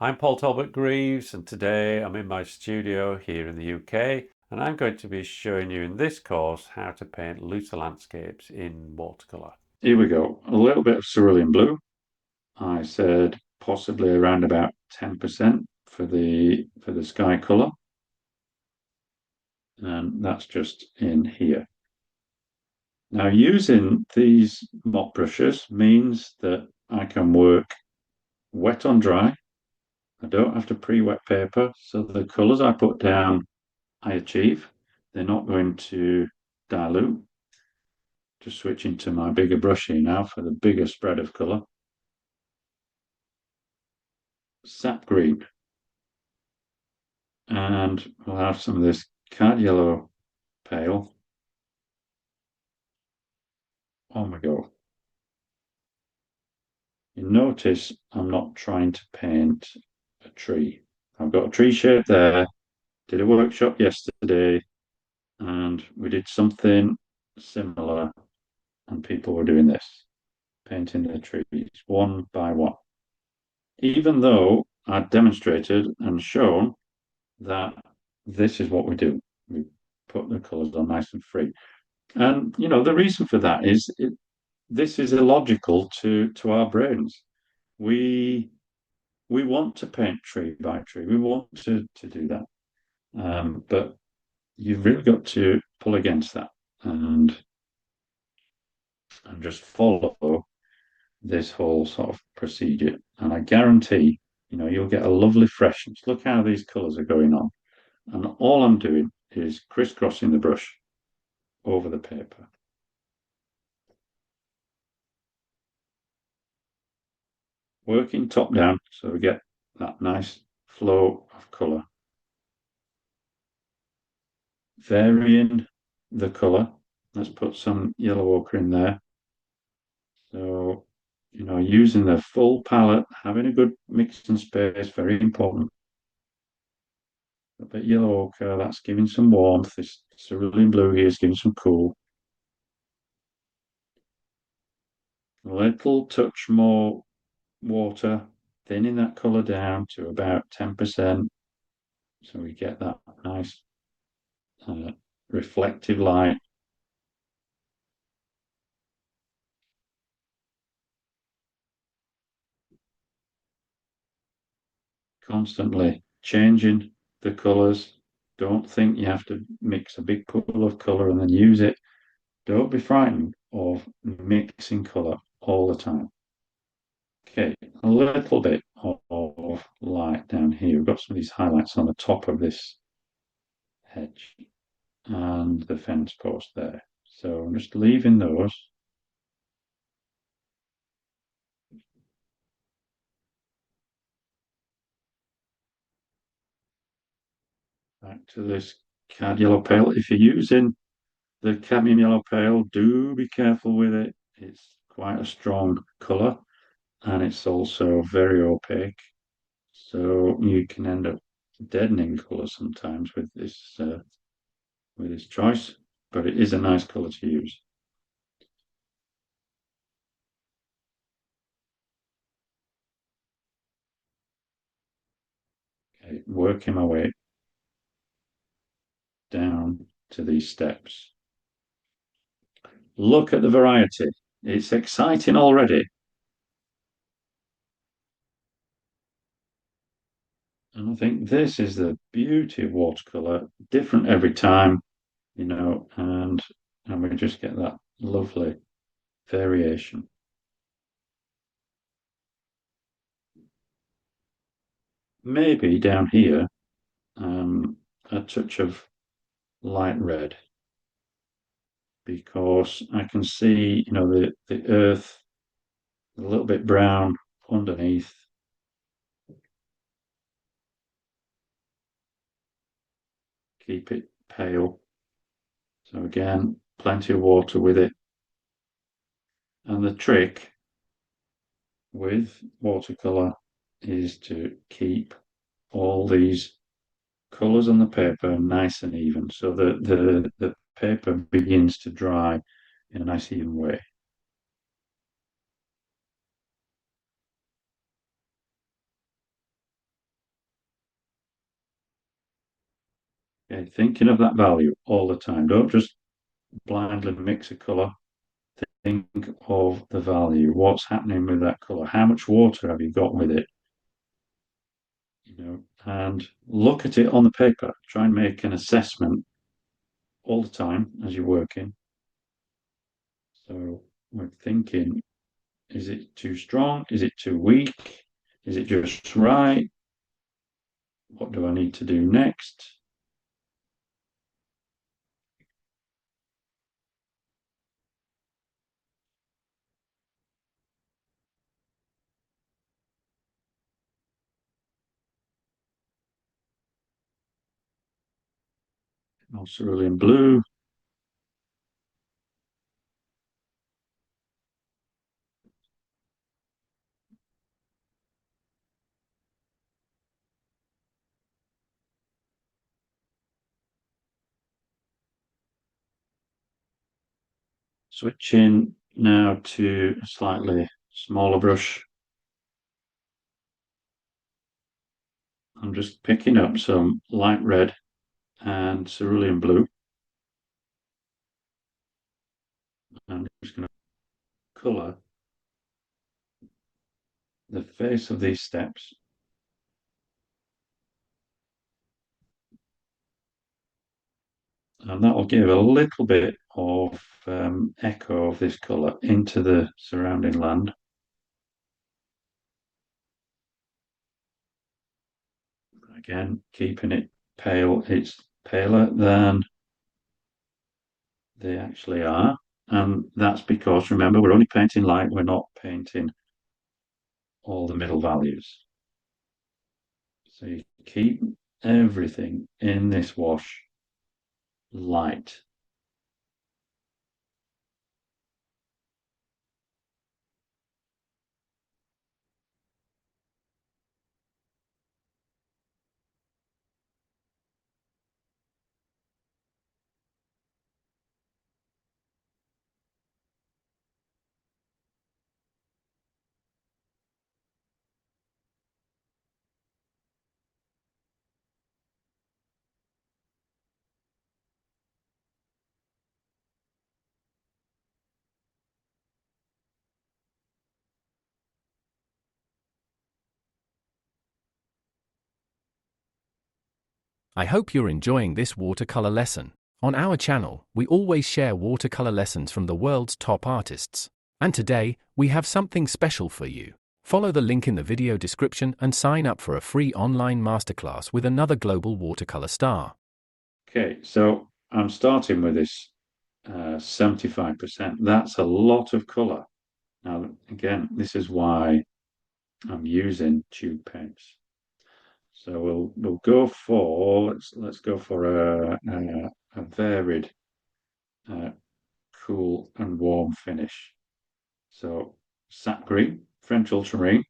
I'm Paul Talbot-Greaves, and today I'm in my studio here in the UK, and I'm going to be showing you in this course how to paint looser landscapes in watercolor. Here we go. A little bit of cerulean blue. I said possibly around about 10% for the sky color, and that's just in here. Now, using these mop brushes means that I can work wet on dry. I don't have to pre-wet paper, so the colors I put down I achieve. They're not going to dilute. Just switching to my bigger brush here now for the bigger spread of colour. Sap green. And we'll have some of this cad yellow pale. On we go. You notice I'm not trying to paint a tree. I've got a tree shape there. Did a workshop yesterday and we did something similar and people were doing this, painting the trees one by one. Even though I demonstrated and shown that this is what we do. We put the colours on nice and free. And, the reason for that is this is illogical to our brains. We want to paint tree by tree. We want to do that. But you've really got to pull against that and just follow this whole sort of procedure. And I guarantee, you'll get a lovely freshness. Look how these colours are going on. And all I'm doing is crisscrossing the brush over the paper. Working top down so we get that nice flow of colour. Varying the colour. Let's put some yellow ochre in there. So, using the full palette, having a good mixing space, very important. A bit yellow ochre, that's giving some warmth. This cerulean blue here is giving some cool. A little touch more water, thinning that colour down to about 10%. So we get that nice reflective light. Constantly changing the colours. Don't think you have to mix a big pool of colour and then use it. Don't be frightened of mixing colour all the time. Okay, a little bit of light down here. We've got some of these highlights on the top of this hedge and the fence post there. So I'm just leaving those. Back to this cad yellow pale. If you're using the cadmium yellow pale, do be careful with it. It's quite a strong colour and it's also very opaque. So you can end up deadening colour sometimes with this choice, but it is a nice colour to use. Okay, working my way down to these steps. Look at the variety. It's exciting already. And I think this is the beauty of watercolor, different every time, and we just get that lovely variation. Maybe down here, a touch of light red, because I can see, the earth a little bit brown underneath. Keep it pale. So again, plenty of water with it. And the trick with watercolor is to keep all these colors on the paper nice and even, so that the paper begins to dry in a nice even way. Okay, thinking of that value all the time. Don't just blindly mix a color. Think of the value. What's happening with that color? How much water have you got with it? And look at it on the paper. Try and make an assessment all the time as you're working. So we're thinking, is it too strong? Is it too weak? Is it just right? What do I need to do next? Cerulean blue. Switching now to a slightly smaller brush. I'm just picking up some light red and cerulean blue. And I'm just going to colour the face of these steps. And that will give a little bit of echo of this colour into the surrounding land. Again, keeping it pale, it's paler than they actually are. And that's because, remember, we're only painting light, we're not painting all the middle values. So you keep everything in this wash light. I hope you're enjoying this watercolor lesson. On our channel, we always share watercolor lessons from the world's top artists. And today, we have something special for you. Follow the link in the video description and sign up for a free online masterclass with another global watercolor star. Okay, so I'm starting with this 75%. That's a lot of colour. Now, again, this is why I'm using tube paints. So we'll go for let's go for a varied, cool and warm finish. So sap green, French ultramarine,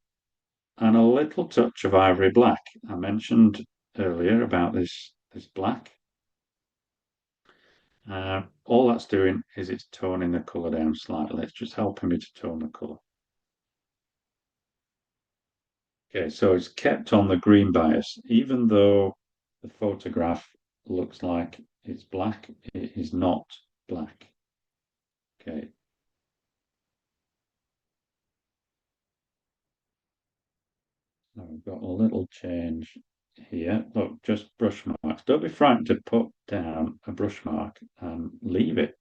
and a little touch of ivory black. I mentioned earlier about this black. All that's doing is it's toning the colour down slightly. It's just helping me to tone the colour. Okay, so it's kept on the green bias, even though the photograph looks like it's black, it is not black. Okay. So we've got a little change here. Look, just brush marks. Don't be frightened to put down a brush mark and leave it.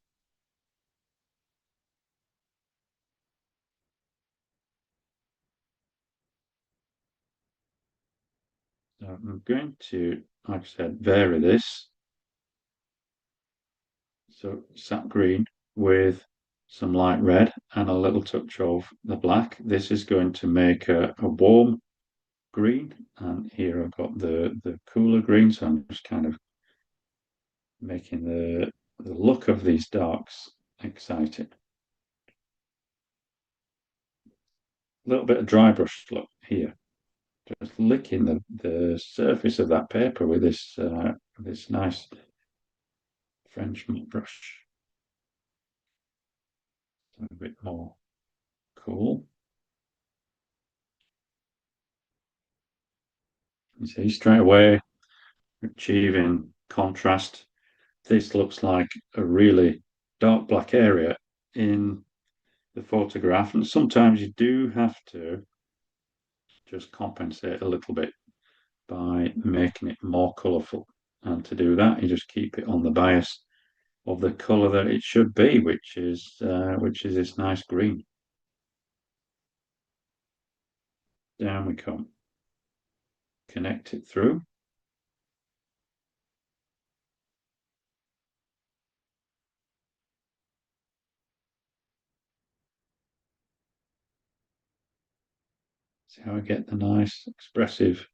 So I'm going to, like I said, vary this. So sap green with some light red and a little touch of the black. This is going to make a warm green, and here I've got the cooler green, so I'm just kind of making the look of these darks exciting. A little bit of dry brush look here, just licking the surface of that paper with this nice French brush. So a bit more cool. You see straight away achieving contrast. This looks like a really dark black area in the photograph, and sometimes you do have to just compensate a little bit by making it more colourful. And to do that, you just keep it on the bias of the colour that it should be, which is this nice green. Down we come. Connect it through. See how I get the nice expressive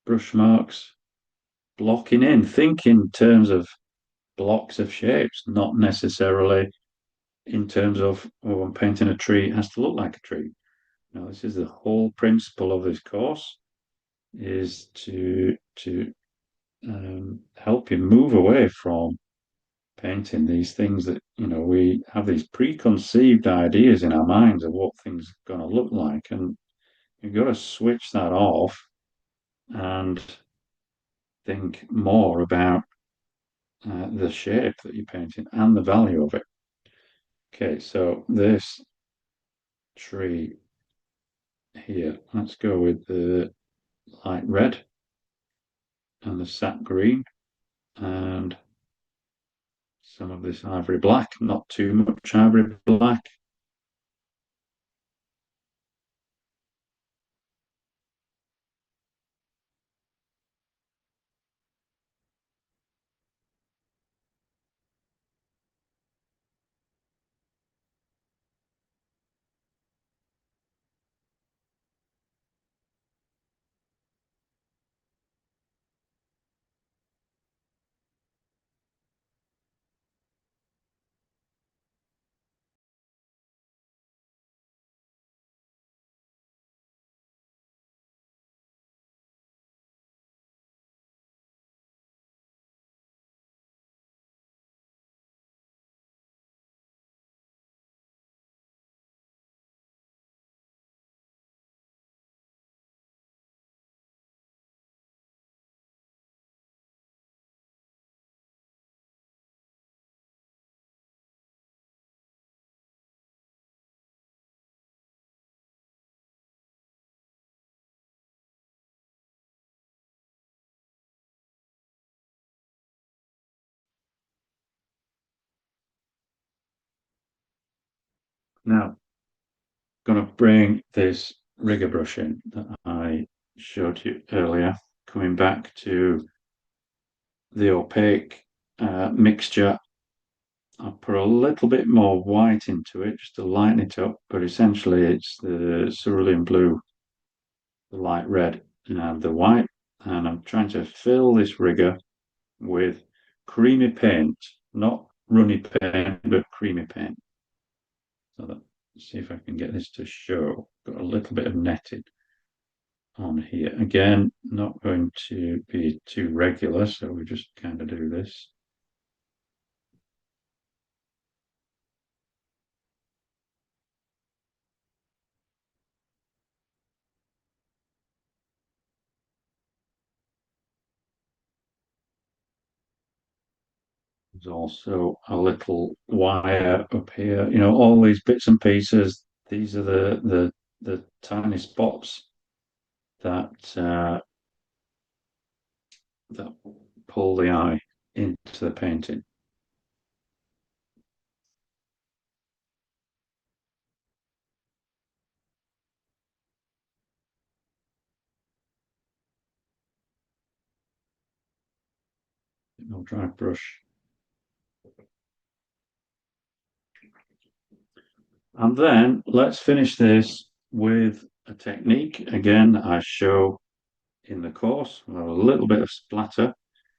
brush marks blocking in. Think in terms of blocks of shapes, not necessarily in terms of, oh, I'm painting a tree, it has to look like a tree. Now, this is the whole principle of this course, is to help you move away from painting these things that, we have these preconceived ideas in our minds of what things are going to look like, and you've got to switch that off and think more about the shape that you're painting and the value of it. Okay, so this tree here, let's go with the light red and the sap green and some of this ivory black, not too much ivory black. Now, I'm going to bring this rigger brush in that I showed you earlier, coming back to the opaque mixture. I'll put a little bit more white into it just to lighten it up, but essentially it's the cerulean blue, the light red, and the white, and I'm trying to fill this rigger with creamy paint, not runny paint, but creamy paint. So that, see if I can get this to show. Got a little bit of netting on here. Again, not going to be too regular, so we just kind of do this. There's also a little wire up here. All these bits and pieces. These are the tiny spots that that pull the eye into the painting. No dry brush. And then let's finish this with a technique. Again, I show in the course, a little bit of splatter.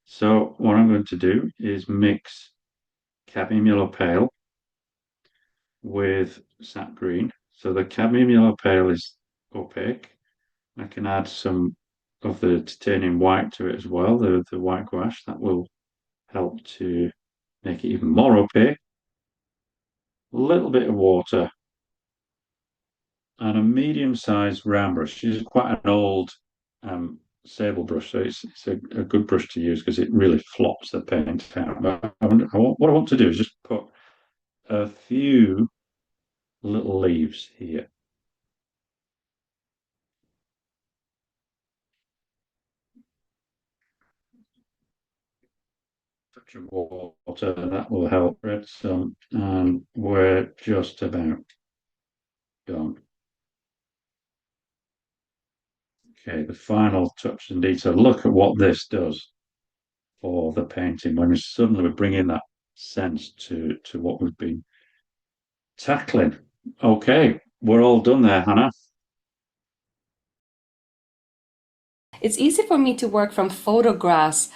So what I'm going to do is mix cadmium yellow pale with sap green. So the cadmium yellow pale is opaque. I can add some of the titanium white to it as well, the white gouache. That will help to make it even more opaque. A little bit of water and a medium-sized round brush. This is quite an old sable brush, so it's a good brush to use because it really flops the paint out. But what I want to do is just put a few little leaves here. Touch of water, that will help red some, and we're just about done. Okay, the final touch and detail. Look at what this does for the painting when suddenly we bring in that sense to what we've been tackling. Okay, we're all done there, Hannah. It's easy for me to work from photographs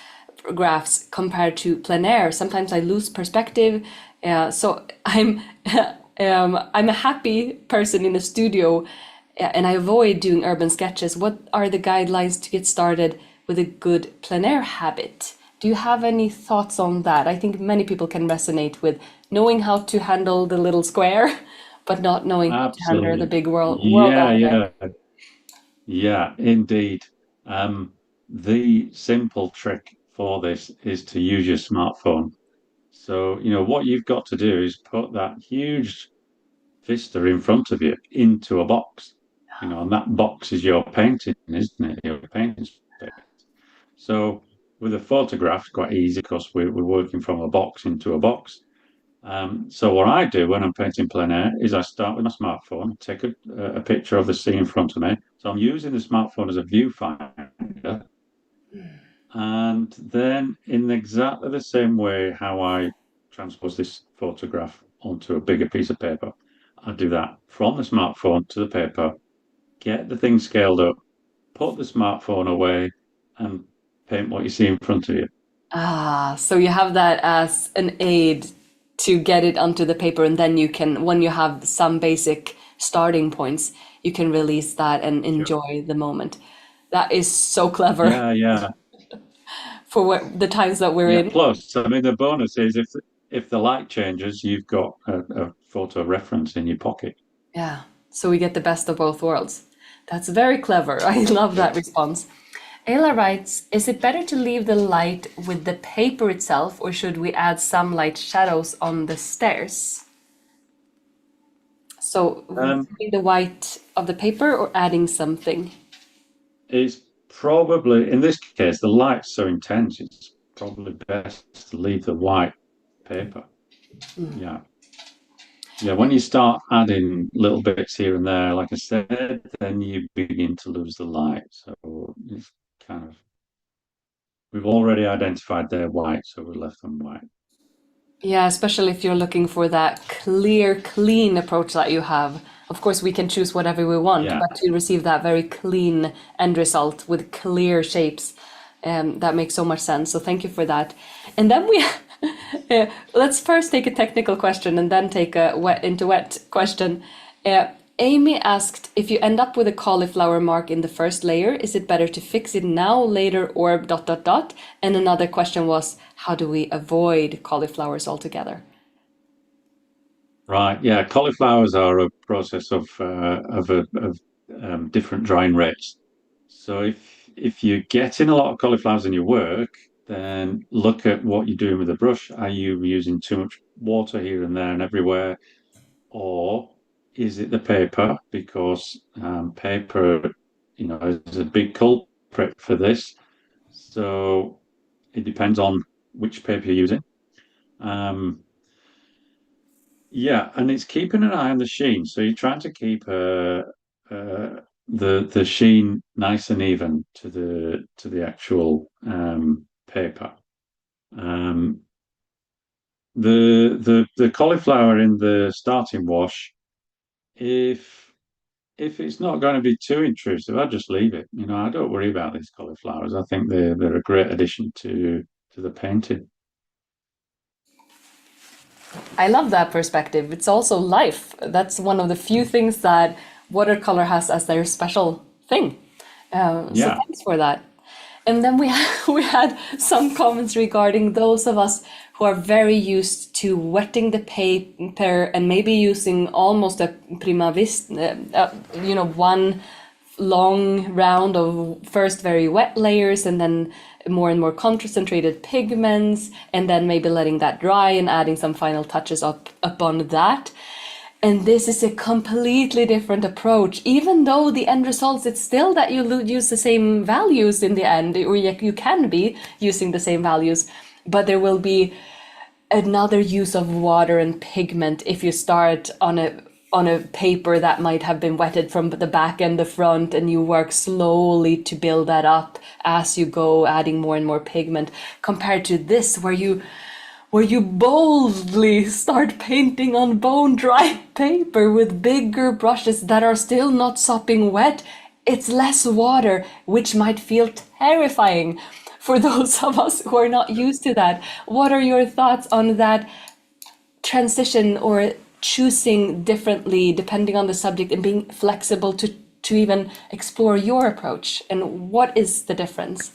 graphs compared to plein air. Sometimes I lose perspective. So I'm a happy person in the studio, and I avoid doing urban sketches. What are the guidelines to get started with a good plein air habit? Do you have any thoughts on that? I think many people can resonate with knowing how to handle the little square, but not knowing how to handle the Absolutely. big world Yeah, out there. yeah, yeah, indeed. Um, the simple trick for this is to use your smartphone. So, what you've got to do is put that huge vista in front of you into a box, and that box is your painting, isn't it? Your painting space. So, with a photograph, it's quite easy because we're working from a box into a box. So what I do when I'm painting plein air is I start with my smartphone, take a picture of the scene in front of me. So I'm using the smartphone as a viewfinder, and then in exactly the same way how I transpose this photograph onto a bigger piece of paper, I do that from the smartphone to the paper, get the thing scaled up, put the smartphone away, and paint what you see in front of you. Ah, so you have that as an aid to get it onto the paper, and then you can, when you have some basic starting points, you can release that and Sure. enjoy the moment. That is so clever Yeah, yeah. for what the times that we're Yeah. in. Plus, I mean, the bonus is if the light changes, you've got a photo reference in your pocket. Yeah, so we get the best of both worlds. That's very clever. I love Yeah. that response. Ayla writes, is it better to leave the light with the paper itself, or should we add some light shadows on the stairs? So Um, removing the white of the paper or adding something? it's probably in this case the light's so intense. It's probably best to leave the white paper. Yeah. Yeah. When you start adding little bits here and there, like I said, then you begin to lose the light. So it's kind of we've already identified they're white, so we left them white. Yeah, especially if you're looking for that clear, clean approach that you have. Of course, we can choose whatever we want, Yeah. but to receive that very clean end result with clear shapes, that makes so much sense. So thank you for that. And then we let's first take a technical question and then take a wet into wet question. Amy asked, if you end up with a cauliflower mark in the first layer, is it better to fix it now, later, or dot dot dot? And another question was, how do we avoid cauliflowers altogether? Right. Yeah. Cauliflowers are a process of different drying rates. So if you're getting a lot of cauliflowers in your work, then look at what you're doing with the brush. Are you using too much water here and there and everywhere, or is it the paper? Because paper, is a big culprit for this. So it depends on which paper you're using. Um, Yeah, and it's keeping an eye on the sheen. So you're trying to keep the sheen nice and even to the actual paper. Um, the cauliflower in the starting wash, if it's not going to be too intrusive, I just leave it. I don't worry about these cauliflowers. I think they're a great addition to the painting. I love that perspective. It's also life. That's one of the few things that watercolor has as their special thing. So Yeah. thanks for that. And then we had some comments regarding those of us who are very used to wetting the paper and maybe using almost a prima vista, one long round of first very wet layers and then more and more concentrated pigments, and then maybe letting that dry and adding some final touches upon that. And this is a completely different approach. Even though the end results, it's still that you use the same values in the end, or you can be using the same values, but there will be another use of water and pigment if you start on a paper that might have been wetted from the back and the front, and you work slowly to build that up as you go, adding more and more pigment, compared to this where you boldly start painting on bone dry paper with bigger brushes that are still not sopping wet. It's less water, which might feel terrifying for those of us who are not used to that. What are your thoughts on that transition, or choosing differently depending on the subject and being flexible to even explore your approach? And what is the difference?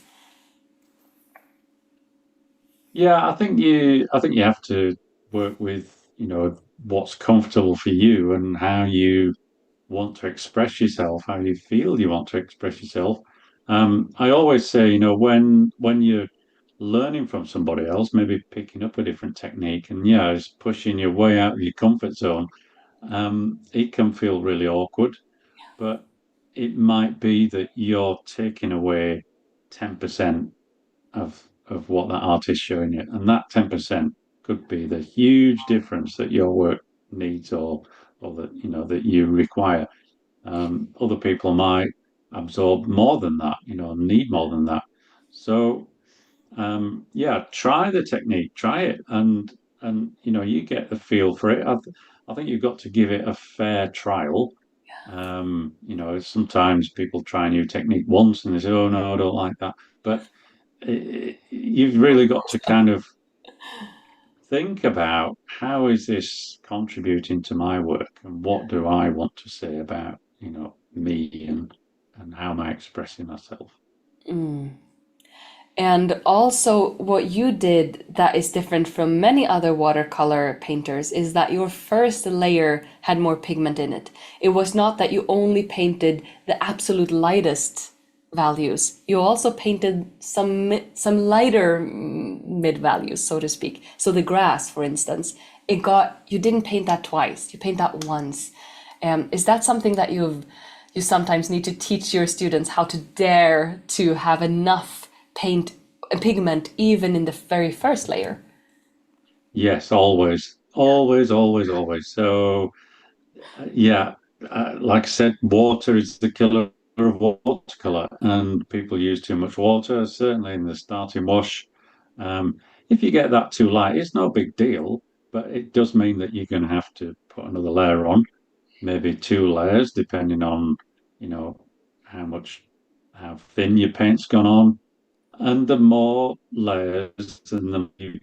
Yeah, I think you have to work with, what's comfortable for you and how you want to express yourself, how you feel you want to express yourself. I always say, when you're learning from somebody else, maybe picking up a different technique, and yeah, it's pushing your way out of your comfort zone. It can feel really awkward, but it might be that you're taking away 10% of what that artist's showing you, and that 10% could be the huge difference that your work needs, or that that you require. Other people might absorb more than that, need more than that. So yeah, try the technique, try it, and you get the feel for it. I think you've got to give it a fair trial. Sometimes people try a new technique once and they say, "Oh no, I don't like that," but you've really got to kind of think about, how is this contributing to my work, and what do I want to say about, me, and how am I expressing myself? And also, what you did that is different from many other watercolor painters is that your first layer had more pigment in it. It was not that you only painted the absolute lightest values. You also painted some lighter mid values, so to speak. So the grass, for instance, you didn't paint that twice. You paint that once. Is that something that you sometimes need to teach your students, how to dare to have enough paint and pigment even in the very first layer? Yes, always, always, always, always. So yeah, like I said, water is the killer of watercolor, and people use too much water, certainly in the starting wash. Um, if you get that too light, it's no big deal, but it does mean that you're going to have to put another layer on, maybe two layers, depending on, you know, how much, how thin your paint's gone on. And the more layers and the more you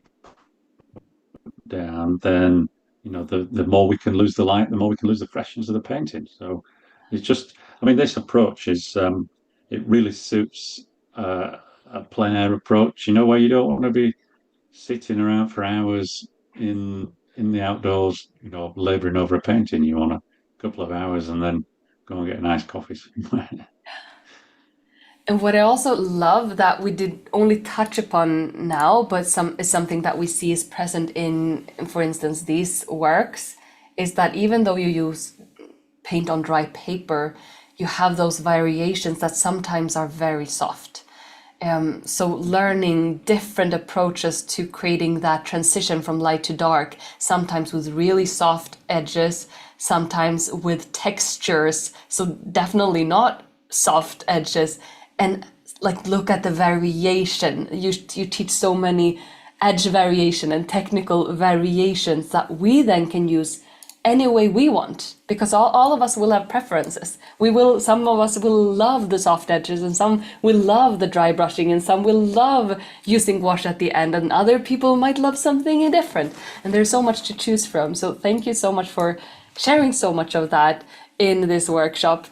down, then the more we can lose the light, the more we can lose the freshness of the painting. So it's just, I mean, this approach is it really suits a plein air approach. Where you don't want to be sitting around for hours in the outdoors, laboring over a painting. You want a couple of hours and then go and get a nice coffee somewhere. And what I also love that we did only touch upon now, but is something that we see is present in, for instance, these works, is that even though you use paint on dry paper, you have those variations that sometimes are very soft. So learning different approaches to creating that transition from light to dark, sometimes with really soft edges, sometimes with textures, so definitely not soft edges, and like look at the variation. You teach so many edge variation and technical variations that we then can use any way we want, because all of us will have preferences. Some of us will love the soft edges, and some will love the dry brushing, and some will love using wash at the end, and other people might love something different. And there's so much to choose from. So thank you so much for sharing so much of that in this workshop.